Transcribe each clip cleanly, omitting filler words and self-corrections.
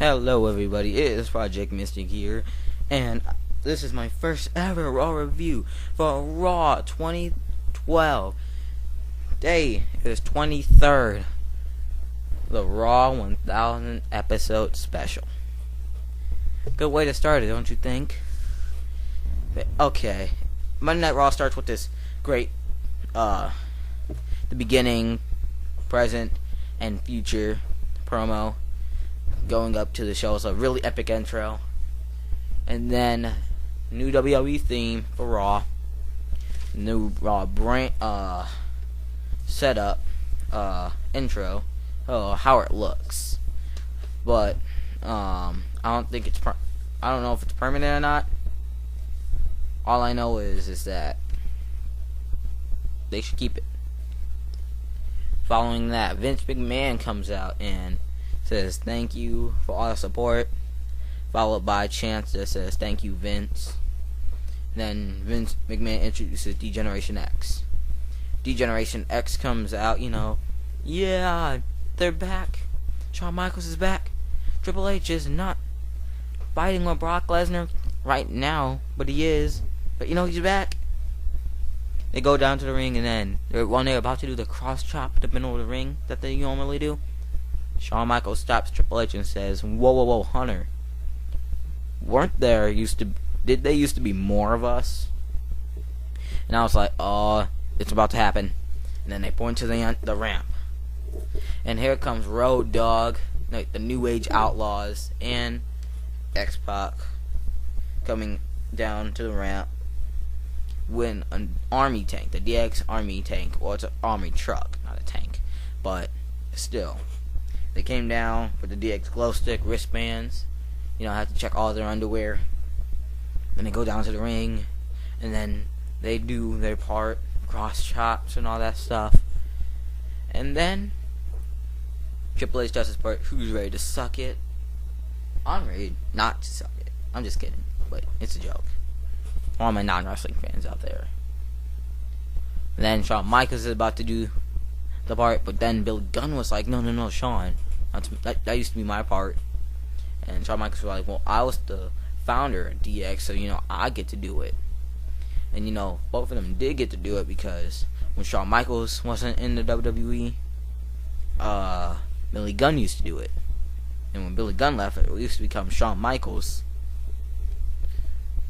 Hello everybody, it is Project Mystic here, and this is my first ever Raw review for Raw 2012. Day is 23rd, the Raw 1000 episode special. Good way to start it, don't you think? Okay, Monday Night Raw starts with this great, the beginning, present, and future promo going up to the show. It's a really epic intro, and then new WWE theme for Raw, new Raw brand setup, intro, how it looks, but I don't think it's I don't know if it's permanent or not. All I know is that they should keep it. Following that, Vince McMahon comes out and says thank you for all the support, followed by a chant that says thank you Vince. Then Vince McMahon introduces D-Generation X. D-Generation X comes out, yeah, they're back. Shawn Michaels is back. Triple H is not fighting with Brock Lesnar right now, but he is. But he's back. They go down to the ring, and then when they're about to do the cross chop in the middle of the ring that they normally do, Shawn Michaels stops Triple H and says, whoa, Hunter. Did they used to be more of us? And I was like, it's about to happen. And then they point to the ramp. And here comes Road Dogg, the New Age Outlaws, and X-Pac coming down to the ramp when an army tank, the DX army tank, well, it's an army truck, not a tank, but still. They came down with the DX glow stick wristbands. Have to check all their underwear. Then they go down to the ring, and then they do their part, cross chops and all that stuff. And then Triple H does his part. Who's ready to suck it? I'm ready not to suck it. I'm just kidding, but it's a joke. All my non-wrestling fans out there. And then Shawn Michaels is about to do the part, but then Billy Gunn was like, no, Shawn, that used to be my part. And Shawn Michaels was like, well, I was the founder of DX, so I get to do it. And both of them did get to do it, because when Shawn Michaels wasn't in the WWE, Billy Gunn used to do it. And when Billy Gunn left, it used to become Shawn Michaels.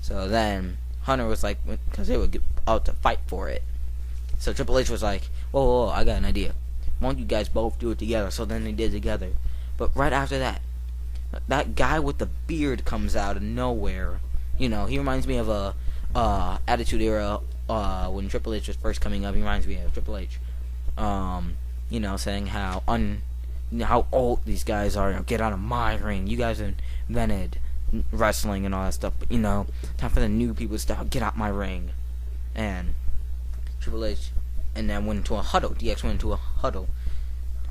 So then Hunter was like, because they would get out to fight for it. So Triple H was like, whoa, I got an idea. Why don't you guys both do it together? So then they did together. But right after that guy with the beard comes out of nowhere. He reminds me of a Attitude Era, when Triple H was first coming up. He reminds me of Triple H. Saying how old these guys are. Get out of my ring. You guys invented wrestling and all that stuff. But time for the new people to start. Get out my ring. And Triple H, and then went into a huddle. DX went into a huddle,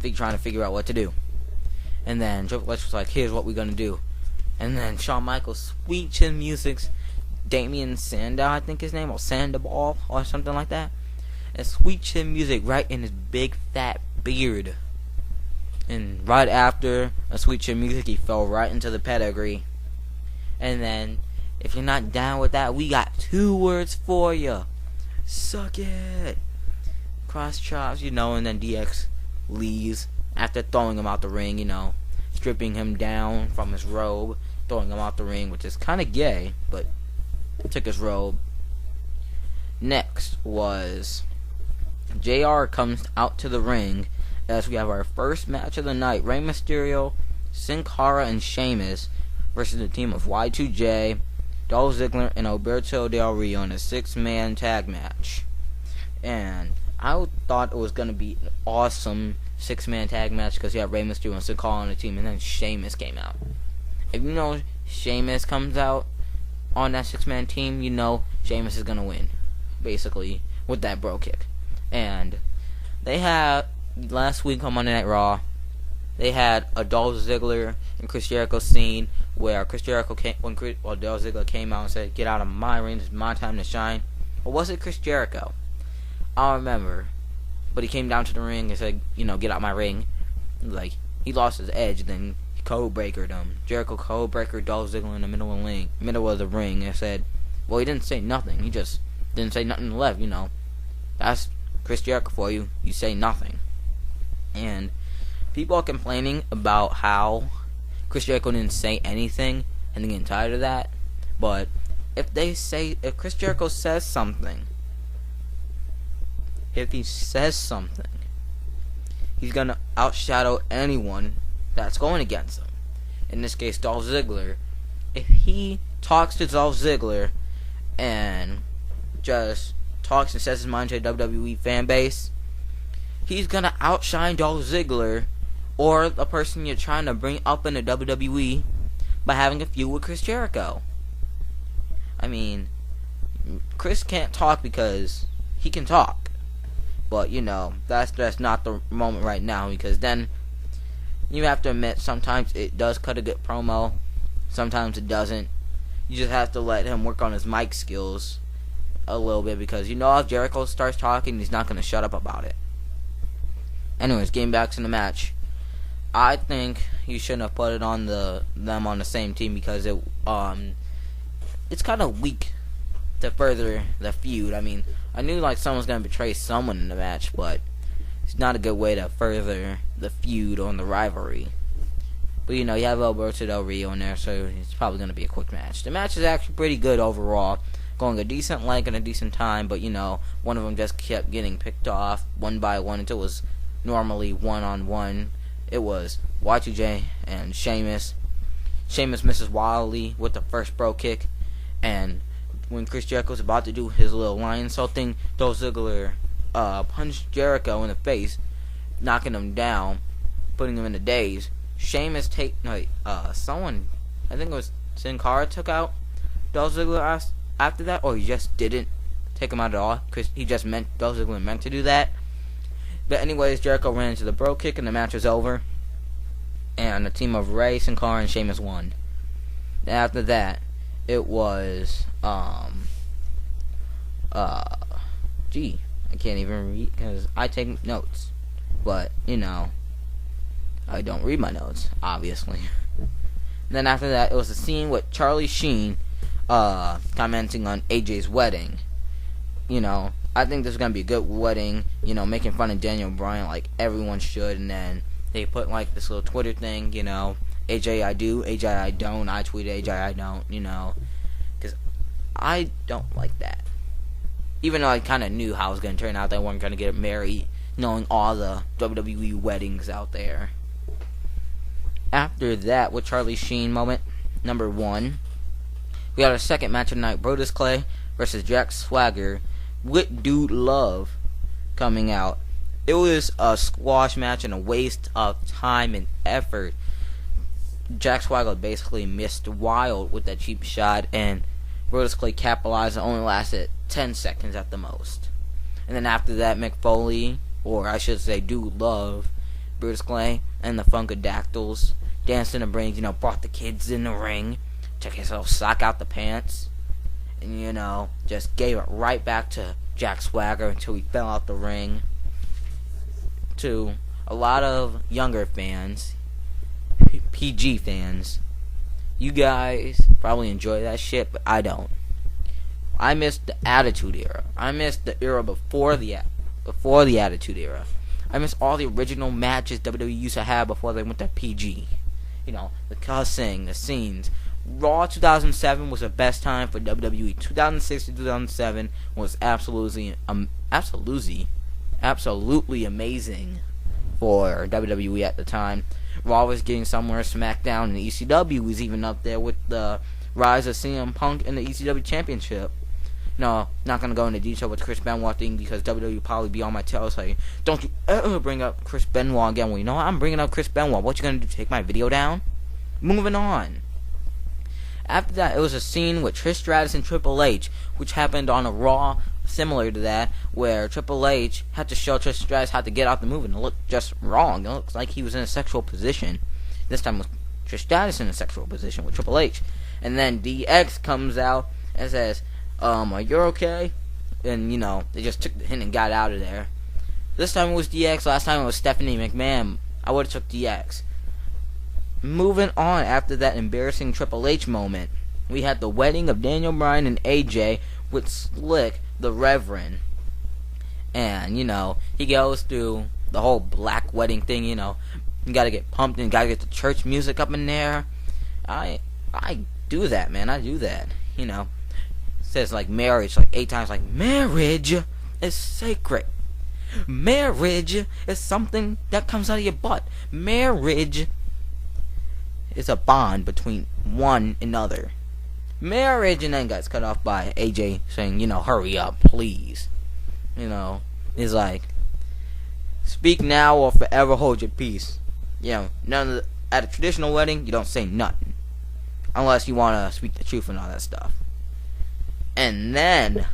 trying to figure out what to do. And then Triple H was like, here's what we're gonna do. And then Shawn Michaels, sweet chin music's Damien Sandow, I think his name, or Sandoval, or something like that. And sweet chin music right in his big fat beard. And right after a sweet chin music, he fell right into the pedigree. And then, if you're not down with that, we got 2 words for you. Suck it. Cross chops, and then DX leaves after throwing him out the ring, stripping him down from his robe, throwing him out the ring, which is kind of gay, but took his robe. Next was JR comes out to the ring as we have our first match of the night. Rey Mysterio, Sin Cara, and Sheamus versus the team of Y2J, Dolph Ziggler, and Alberto Del Rio in a 6-man tag match. And I thought it was going to be an awesome 6-man tag match because you have Rey Mysterio and Sin Cara on the team, and then Sheamus came out. If Sheamus comes out on that 6-man team, Sheamus is going to win, basically, with that bro kick. And they had, last week on Monday Night Raw, they had a Dolph Ziggler and Chris Jericho scene where Chris Jericho Dolph Ziggler came out and said, get out of my ring, it's my time to shine. Or was it Chris Jericho? I don't remember. But he came down to the ring and said, get out my ring. Like, he lost his edge, then code breakered him. Jericho code breaker Dolph Ziggler in the middle of the ring, and said, well, he didn't say nothing. He just didn't say nothing left. That's Chris Jericho for you. You say nothing. And people are complaining about how Chris Jericho didn't say anything, and they're getting tired of that. But if Chris Jericho says something, he's gonna outshadow anyone that's going against him. In this case, Dolph Ziggler. If he talks to Dolph Ziggler and just talks and says his mind to the WWE fan base, he's gonna outshine Dolph Ziggler or the person you're trying to bring up in the WWE by having a feud with Chris Jericho. I mean, Chris can't talk because he can talk. But, that's not the moment right now, because then you have to admit sometimes it does cut a good promo, sometimes it doesn't. You just have to let him work on his mic skills a little bit, because if Jericho starts talking, he's not going to shut up about it. Anyways, getting back to the match, I think you shouldn't have put it on them on the same team, because it's kind of weak to further the feud. I mean, I knew someone's gonna betray someone in the match, but it's not a good way to further the feud on the rivalry. But you have Alberto Del Rio in there, so it's probably gonna be a quick match. The match is actually pretty good overall, going a decent length and a decent time. But one of them just kept getting picked off one by one until it was normally 1-on-1. It was Y2J and Sheamus. Sheamus misses wildly with the first bro kick, and when Chris Jericho's about to do his little lion salt thing, Dolph Ziggler punched Jericho in the face, knocking him down, putting him in the daze. Sheamus someone, I think it was Sin Cara, took out Dolph Ziggler after that, or he just didn't take him out at all. Dolph Ziggler meant to do that. But anyways, Jericho ran into the bro kick, and the match was over. And the team of Rey, Sin Cara, and Sheamus won. After that, it was I can't even read because I take notes, but I don't read my notes, obviously. Then after that, it was a scene with Charlie Sheen commenting on AJ's wedding. I think this is gonna be a good wedding, making fun of Daniel Bryan like everyone should. And then they put this little Twitter thing, AJ I do, AJ I don't, I tweet AJ I don't, because I don't like that. Even though I kind of knew how it was going to turn out, they weren't going to get married, knowing all the WWE weddings out there. After that, with Charlie Sheen moment, number 1, we had our second match of the night, Brodus Clay versus Jack Swagger, with Dude Love coming out. It was a squash match and a waste of time and effort. Jack Swagger basically missed wild with that cheap shot, and Brodus Clay capitalized and only lasted 10 seconds at the most. And then after that, Mick Foley, or I should say Dude Love, Brodus Clay, and the Funkadactyls danced in the ring, brought the kids in the ring, took his little sock out the pants, and, just gave it right back to Jack Swagger until he fell out the ring. To a lot of younger fans, PG fans, you guys probably enjoy that shit, but I don't. I miss the Attitude Era. I miss the era before the Attitude Era. I miss all the original matches WWE used to have before they went to PG. The cussing, the scenes. Raw 2007 was the best time for WWE. 2006 to 2007 was absolutely amazing for WWE at the time. Raw was getting somewhere. SmackDown and the ECW was even up there with the rise of CM Punk and the ECW Championship. No, not gonna go into detail with the Chris Benoit thing because WWE will probably be on my tail saying, "Don't you ever bring up Chris Benoit again." Well, I'm bringing up Chris Benoit. What you gonna do? Take my video down? Moving on. After that, it was a scene with Trish Stratus and Triple H, which happened on a Raw similar to that, where Triple H had to show Trish Stratus how to get out the move, and it looked just wrong. It looks like he was in a sexual position. This time it was Trish Stratus in a sexual position with Triple H. And then DX comes out and says, are you okay? And, they just took the hint and got out of there. This time it was DX, last time it was Stephanie McMahon. I would have took DX. moving on after that embarrassing Triple H moment, we had the wedding of Daniel Bryan and AJ with Slick the Reverend. And, he goes through the whole black wedding thing, you gotta get pumped and gotta get the church music up in there. I do that, man. I do that. It says like marriage like 8 times, like marriage is sacred. Marriage is something that comes out of your butt. Marriage is a bond between one another. Marriage, and then gets cut off by AJ saying, hurry up, please. It's like, speak now or forever hold your peace. At a traditional wedding, you don't say nothing. Unless you want to speak the truth and all that stuff. And then,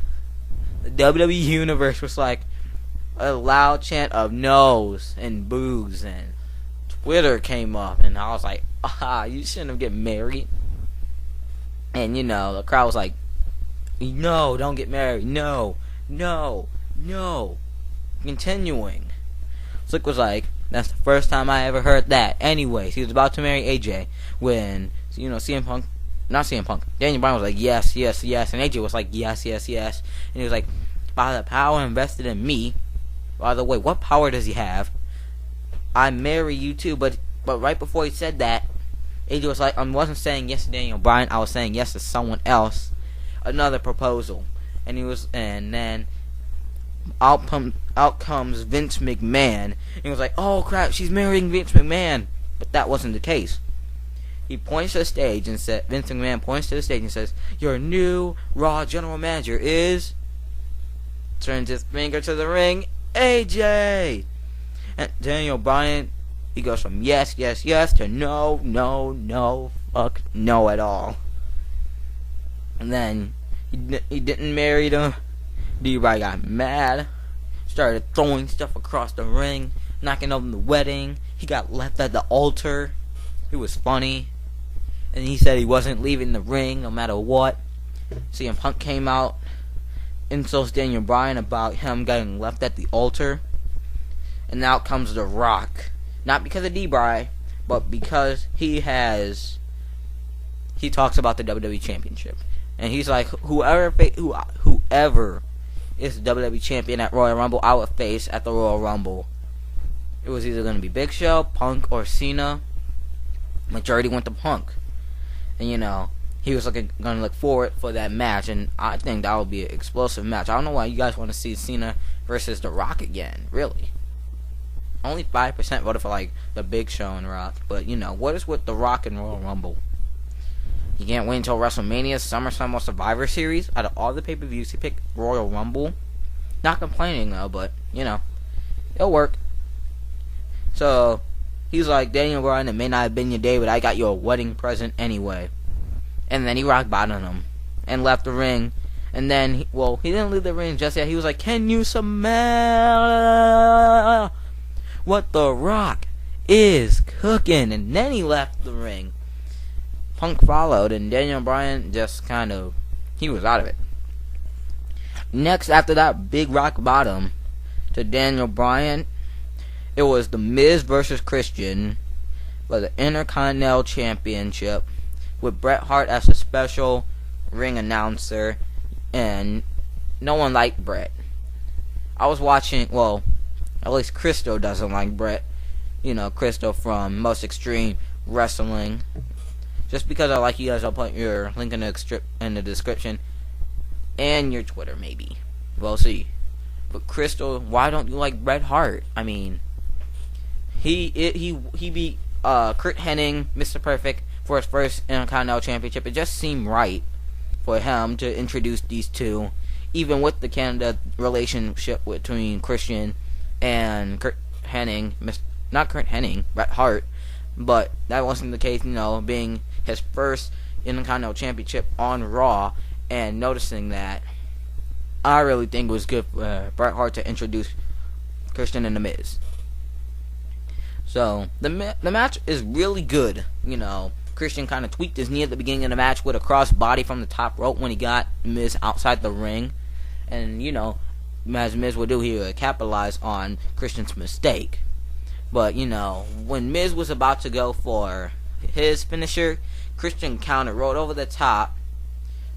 the WWE Universe was like, a loud chant of no's and boos, and Twitter came up, and I was like, you shouldn't have get married. And the crowd was like, no, don't get married, no. Continuing. Slick was like, that's the first time I ever heard that. Anyways, he was about to marry AJ when, Daniel Bryan was like, yes, and AJ was like, yes, and he was like, by the power invested in me. By the way, what power does he have? I marry you too, but right before he said that, AJ was like, I wasn't saying yes to Daniel Bryan, I was saying yes to someone else. Another proposal. And then out comes Vince McMahon. And he was like, oh crap, she's marrying Vince McMahon. But that wasn't the case. He points to the stage and Vince McMahon points to the stage and says, your new Raw general manager is, turns his finger to the ring, AJ. And Daniel Bryan, he goes from yes to no, fuck no at all. And then he didn't marry them. D-Bry got mad, started throwing stuff across the ring, knocking over the wedding. He got left at the altar. It was funny. And he said he wasn't leaving the ring no matter what. CM Punk came out, insults Daniel Bryan about him getting left at the altar. And out comes The Rock. Not because of D-Bry, but because he talks about the WWE Championship. And he's like, whoever is the WWE Champion at Royal Rumble, I would face at the Royal Rumble. It was either going to be Big Show, Punk, or Cena. Majority went to Punk. And, he was going to look forward for that match. And I think that would be an explosive match. I don't know why you guys want to see Cena versus The Rock again. Really. Only 5% voted for, the Big Show and Rock. But, what is with The Rock and Royal Rumble? You can't wait until WrestleMania, SummerSlam, or Survivor Series. Out of all the pay-per-views, he picked Royal Rumble. Not complaining, though, but, it'll work. So, he's like, Daniel Bryan, it may not have been your day, but I got you a wedding present anyway. And then he rock bottomed him and left the ring. And then, he didn't leave the ring just yet. He was like, can you smell what The Rock is cooking? And then he left the ring. Punk followed, and Daniel Bryan just he was out of it. Next, after that big rock bottom to Daniel Bryan, it was The Miz versus Christian for the Intercontinental Championship with Bret Hart as a special ring announcer, and no one liked Bret. I was watching, at least Christo doesn't like Bret. Christo from Most Extreme Wrestling. Just because I like you guys, I'll put your link in the description. And your Twitter, maybe. We'll see. But Crystal, why don't you like Bret Hart? I mean, he beat Kurt Hennig, Mr. Perfect, for his first Intercontinental Championship. It just seemed right for him to introduce these two, even with the Canada relationship between Christian and Kurt Hennig. Not Kurt Hennig, Bret Hart. But that wasn't the case, being his first Intercontinental Championship on Raw, and noticing that, I really think it was good for Bret Hart to introduce Christian and The Miz. So, the match is really good. Christian kind of tweaked his knee at the beginning of the match with a cross body from the top rope when he got Miz outside the ring. And, as Miz would do, he would capitalize on Christian's mistake. But, when Miz was about to go for his finisher, Christian counter, rolled over the top,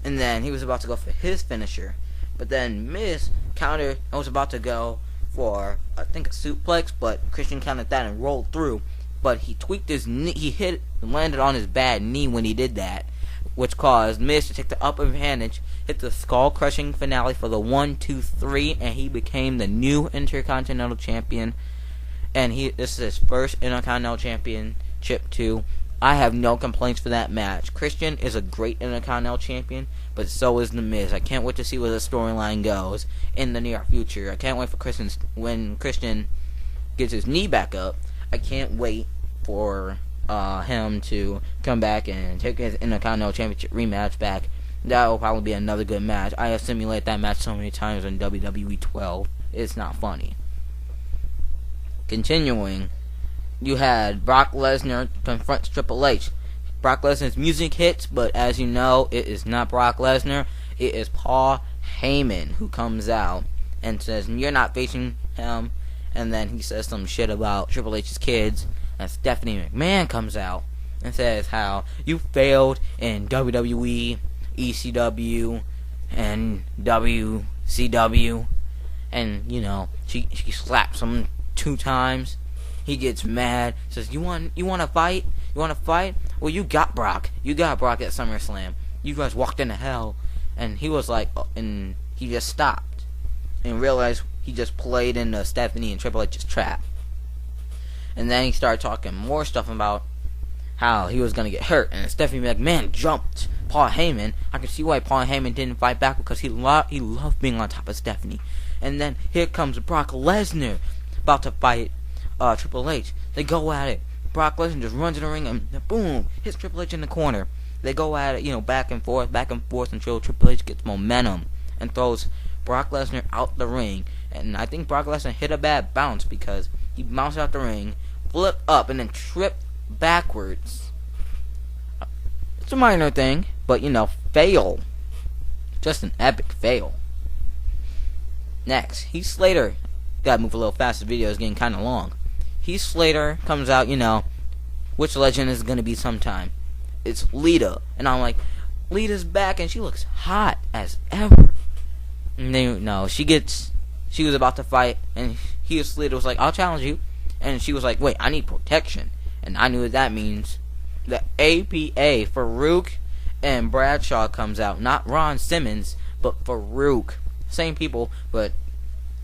and then he was about to go for his finisher. But then Miz countered and was about to go for, I think, a suplex, but Christian countered that and rolled through. But he tweaked his knee, he hit and landed on his bad knee when he did that, which caused Miz to take the upper advantage, hit the skull-crushing finale for the 1, 2, 3, and he became the new Intercontinental Champion. And this is his first Intercontinental Championship too. I have no complaints for that match. Christian is a great Intercontinental Champion, but so is The Miz. I can't wait to see where the storyline goes in the near future. I can't wait for when Christian gets his knee back up. I can't wait for him to come back and take his Intercontinental Championship rematch back. That will probably be another good match. I have simulated that match so many times in WWE 12. It's not funny. Continuing, you had Brock Lesnar confronts Triple H. Brock Lesnar's music hits, but as you know, it is not Brock Lesnar. It is Paul Heyman who comes out and says, "You're not facing him." And then he says some shit about Triple H's kids. And Stephanie McMahon comes out and says how you failed in WWE, ECW, and WCW. And, you know, she slaps him 2 times. He gets mad, says, you want to fight? You want to fight? Well, you got Brock. You got Brock at SummerSlam. You guys walked into hell. And he was like, and he just stopped and realized he just played into Stephanie and Triple H's trap. And then he started talking more stuff about how he was going to get hurt. And Stephanie McMahon jumped Paul Heyman. I can see why Paul Heyman didn't fight back, because he loved being on top of Stephanie. And then here comes Brock Lesnar about to fight Triple H. They go at it. Brock Lesnar just runs in the ring and boom, hits Triple H in the corner. They go at it, you know, back and forth until Triple H gets momentum and throws Brock Lesnar out the ring. And I think Brock Lesnar hit a bad bounce because he bounced out the ring, flipped up, and then tripped backwards. It's a minor thing, but, you know, fail. Just an epic fail. Next, Heath Slater. Gotta move a little faster, the video is getting kind of long. Heath Slater comes out, you know, which legend is going to be sometime. It's Lita. And I'm like, Lita's back and she looks hot as ever. And then, no, she was about to fight, and Heath Slater was like, I'll challenge you. And she was like, wait, I need protection. And I knew what that means. The APA, Farouk and Bradshaw comes out. Not Ron Simmons, but Farouk. Same people, but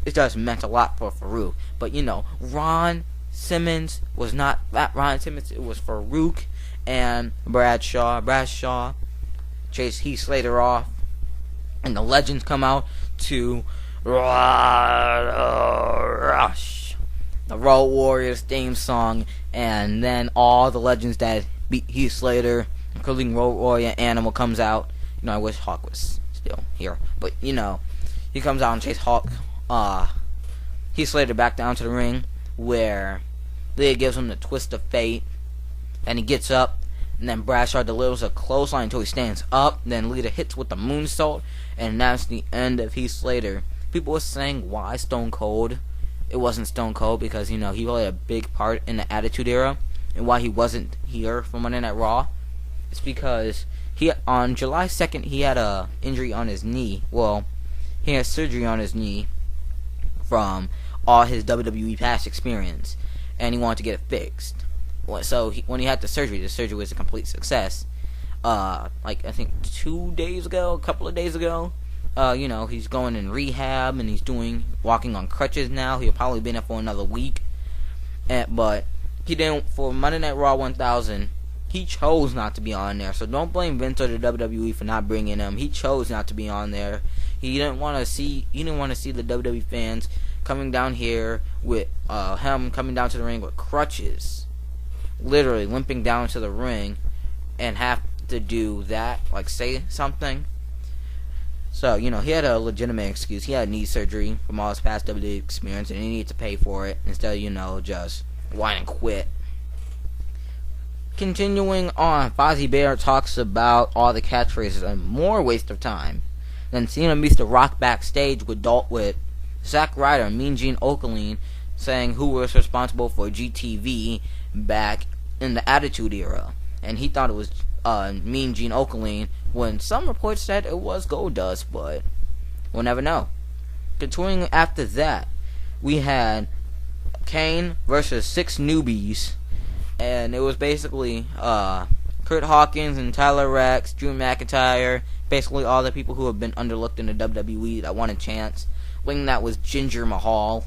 it just meant a lot for Farouk. But, you know, Ron Simmons was not that Ron Simmons. It was Farouk and Bradshaw. Bradshaw chased Heath Slater off. And the legends come out to Rush, the Road Warriors theme song. And then all the legends that beat Heath Slater, including Road Warrior Animal, comes out. You know, I wish Hawk was still here. But, you know, he comes out and chases Heath Slater back down to the ring, where Lita gives him the twist of fate, and he gets up, and then Bradshaw delivers a clothesline until he stands up, then Lita hits with the moonsault, and that's the end of Heath Slater. People were saying, why Stone Cold? It wasn't Stone Cold, because, you know, he played a big part in the Attitude Era, and why he wasn't here for Monday Night Raw. It's because on July 2nd, he had a injury on his knee. Well, he had surgery on his knee from all his WWE past experience, and he wanted to get it fixed. So when he had the surgery was a complete success. Like, I think 2 days ago, a couple of days ago, you know, he's going in rehab, and he's walking on crutches now. He'll probably be in it for another week. But he didn't, for Monday Night Raw 1000, he chose not to be on there. So don't blame Vince or the WWE for not bringing him. He chose not to be on there. He didn't want to see the WWE fans coming down here with him coming down to the ring with crutches, literally limping down to the ring, and have to do that, like say something. So, you know, he had a legitimate excuse. He had knee surgery from all his past WWE experience, and he needed to pay for it instead of, you know, just whine and quit. Continuing on, Fozzie Bear talks about all the catchphrases and more waste of time. Then Cena meets The Rock backstage with Zack Ryder and Mean Gene Okerlund, saying who was responsible for GTV back in the Attitude Era. and he thought it was Mean Gene Okerlund, when some reports said it was Goldust, but we'll never know. Continuing after that, we had Kane versus 6 newbies, and it was basically Kurt Hawkins and Tyler Rex, Drew McIntyre, basically all the people who have been underlooked in the WWE that want a chance. Winning that was Jinder Mahal,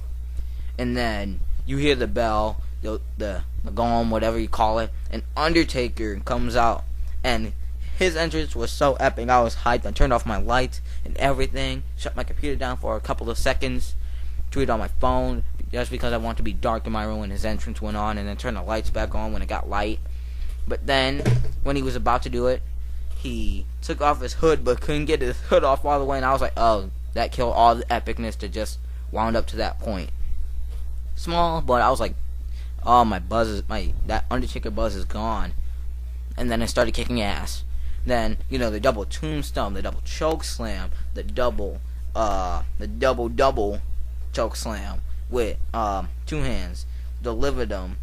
and then you hear the bell, the gong, whatever you call it, and Undertaker comes out, and his entrance was so epic. I was hyped. I turned off my lights and everything, shut my computer down for a couple of seconds, threw it on my phone, just because I wanted to be dark in my room when his entrance went on, and then turned the lights back on when it got light. But then, when he was about to do it, he took off his hood, but couldn't get his hood off all the way, and I was like, oh, that killed all the epicness that just wound up to that point. Small, but I was like, oh, that Undertaker buzz is gone. And then I started kicking ass. Then, the double tombstone, the double choke slam, the double choke slam with 2 hands, delivered them,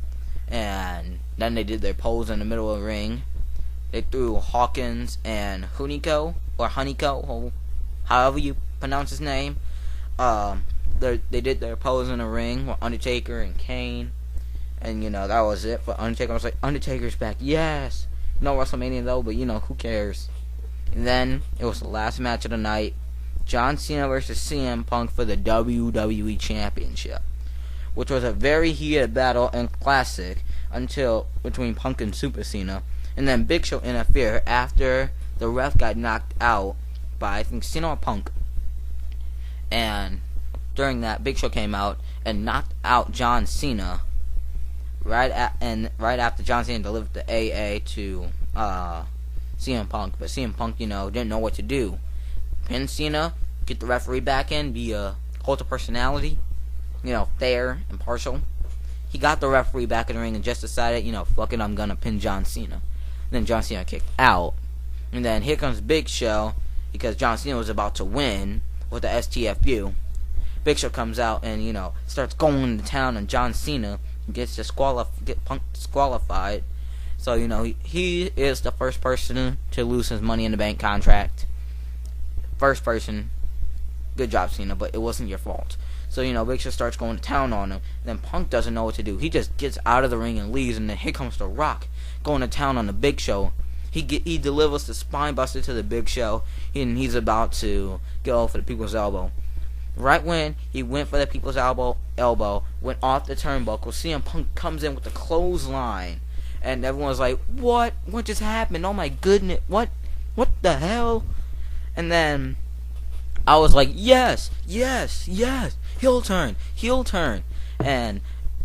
and then they did their pose in the middle of the ring. They threw Hawkins and Hunico, or Hunico, however you pronounce his name. They did their pose in the ring with Undertaker and Kane, and that was it for Undertaker. I was like, Undertaker's back, yes. No WrestleMania though, but who cares? And then it was the last match of the night: John Cena versus CM Punk for the WWE Championship, which was a very heated battle and classic between Punk and Super Cena. And then Big Show interfered after the ref got knocked out by, I think, Cena or Punk. And during that, Big Show came out and knocked out John Cena. Right after John Cena delivered the AA to CM Punk, but CM Punk, didn't know what to do. Pin Cena, get the referee back in, be a cult of personality, fair, impartial. He got the referee back in the ring and just decided, fuck it, I'm gonna pin John Cena. Then John Cena kicked out, and then here comes Big Show, because John Cena was about to win with the STFU. Big Show comes out and starts going to town on John Cena. Get Punk disqualified. So he is the first person to lose his Money in the Bank contract. First person. Good job, Cena, but it wasn't your fault. So Big Show starts going to town on him. Then Punk doesn't know what to do. He just gets out of the ring and leaves. And then here comes The Rock going to town on the Big Show. He delivers the spine buster to the Big Show, and he's about to go for the People's Elbow. Right when he went for the People's Elbow went off the turnbuckle, CM Punk comes in with the clothesline, and everyone's like, what just happened? Oh my goodness, what the hell? And then I was like, yes, heel turn, and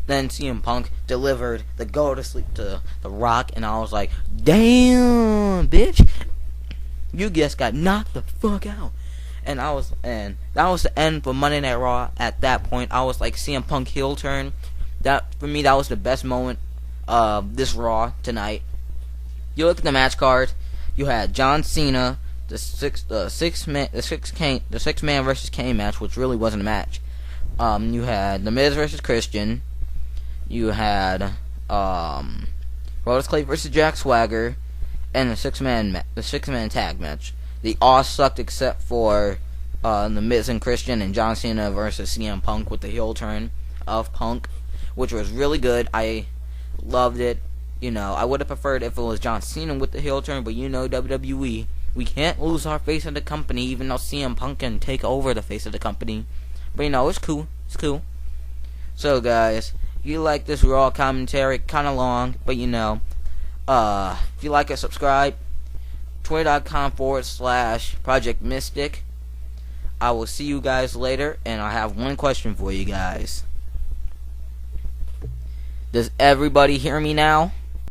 then CM Punk delivered the go to sleep to The Rock, and I was like, damn, bitch, you just got knocked the fuck out. And that was the end for Monday Night Raw. At that point, I was like, CM Punk heel turn. That, for me, that was the best moment of this Raw tonight. You look at the match card. You had John Cena, the six man versus Kane match, which really wasn't a match. You had The Miz versus Christian. You had Brodus Clay versus Jack Swagger, and the six man tag match. They all sucked except for The Miz and Christian and John Cena versus CM Punk with the heel turn of Punk, which was really good. I loved it. I would have preferred if it was John Cena with the heel turn, but WWE, we can't lose our face of the company, even though CM Punk can take over the face of the company. But it's cool. It's cool. So guys, if you like this Raw commentary, kind of long, but if you like it, subscribe. Twitter.com/Project Mystic. I will see you guys later, and I have one question for you guys. Does everybody hear me now?